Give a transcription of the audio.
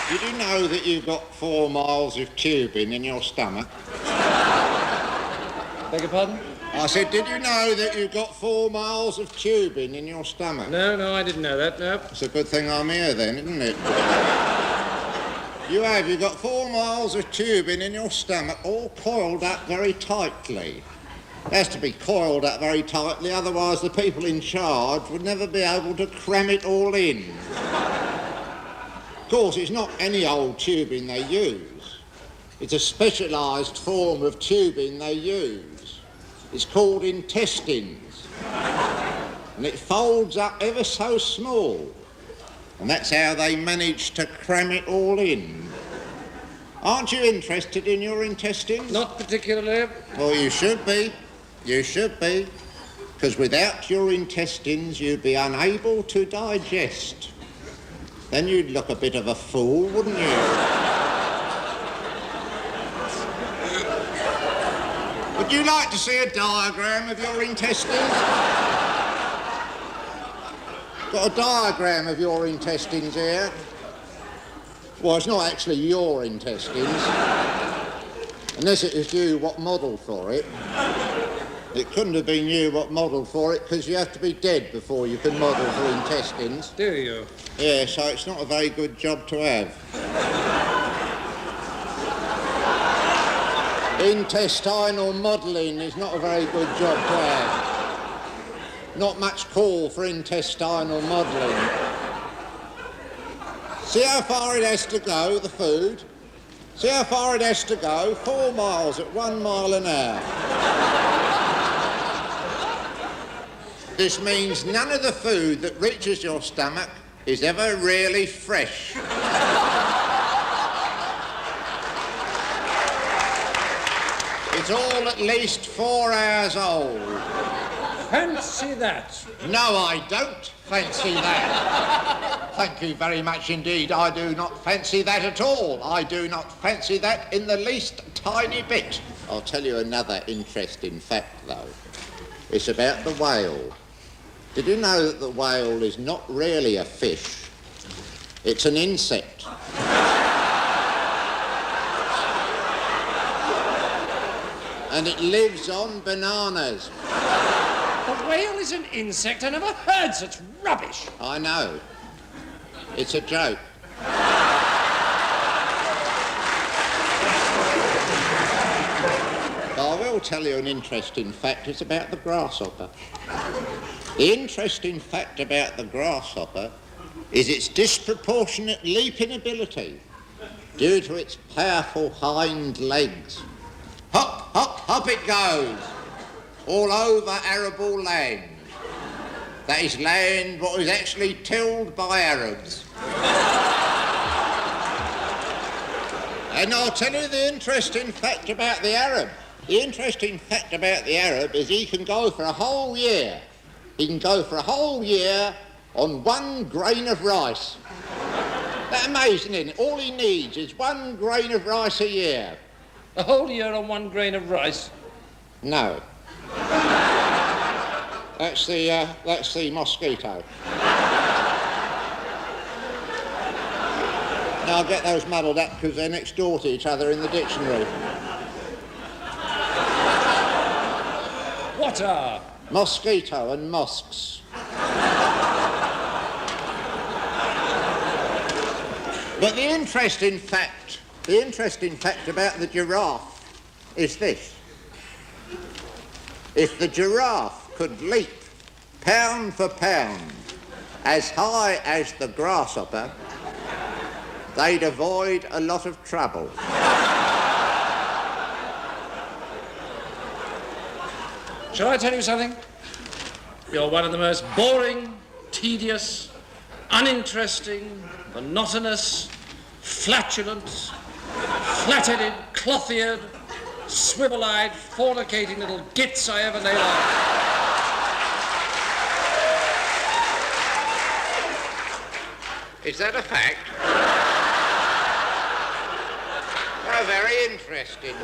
Did you know that you've got 4 miles of tubing in your stomach? Beg your pardon? I said, did you know that you've got 4 miles of tubing in your stomach? No, I didn't know that, no. It's a good thing I'm here then, isn't it? You've got 4 miles of tubing in your stomach, all coiled up very tightly. It has to be coiled up very tightly, otherwise the people in charge would never be able to cram it all in. Of course, it's not any old tubing they use. It's a specialised form of tubing they use. It's called intestines. And it folds up ever so small. And that's how they manage to cram it all in. Aren't you interested in your intestines? Not particularly. Well, you should be. You should be. Because without your intestines, you'd be unable to digest. Then you'd look a bit of a fool, wouldn't you? Would you like to see a diagram of your intestines? Got a diagram of your intestines here. Well, it's not actually your intestines. Unless it was you what modelled for it. It couldn't have been you what modelled for it, because you have to be dead before you can model for intestines. Do you? Yeah, so it's not a very good job to have. Intestinal modelling is not a very good job to have. Not much call for intestinal modelling. See how far it has to go, the food? See how far it has to go? 4 miles at 1 mile an hour. This means none of the food that reaches your stomach is ever really fresh. It's all at least 4 hours old. Fancy that. No, I don't fancy that. Thank you very much indeed. I do not fancy that at all. I do not fancy that in the least tiny bit. I'll tell you another interesting fact, though. It's about the whale. Did you know that the whale is not really a fish? It's an insect. And it lives on bananas. A whale is an insect? I never heard such rubbish. I know. It's a joke. I will tell you an interesting fact. It's about the grasshopper. The interesting fact about the grasshopper is its disproportionate leaping ability due to its powerful hind legs. Hop, hop, hop it goes, all over arable land. That is land what is actually tilled by Arabs. And I'll tell you the interesting fact about the Arab. The interesting fact about the Arab is he can go for a whole year. He can go for a whole year on 1 grain of rice. That's amazing, isn't it? All he needs is 1 grain of rice a year. A whole year on 1 grain of rice? No. That's the mosquito. Now, I'll get those muddled up because they're next door to each other in the dictionary. What are? Mosquito and mosques. But the interesting fact about the giraffe is this. If the giraffe could leap pound for pound as high as the grasshopper, they'd avoid a lot of trouble. Shall I tell you something? You're one of the most boring, tedious, uninteresting, monotonous, flatulent, flat-headed, cloth-eared, swivel-eyed, fornicating little gits I ever laid eyes. Is that a fact? How very interesting.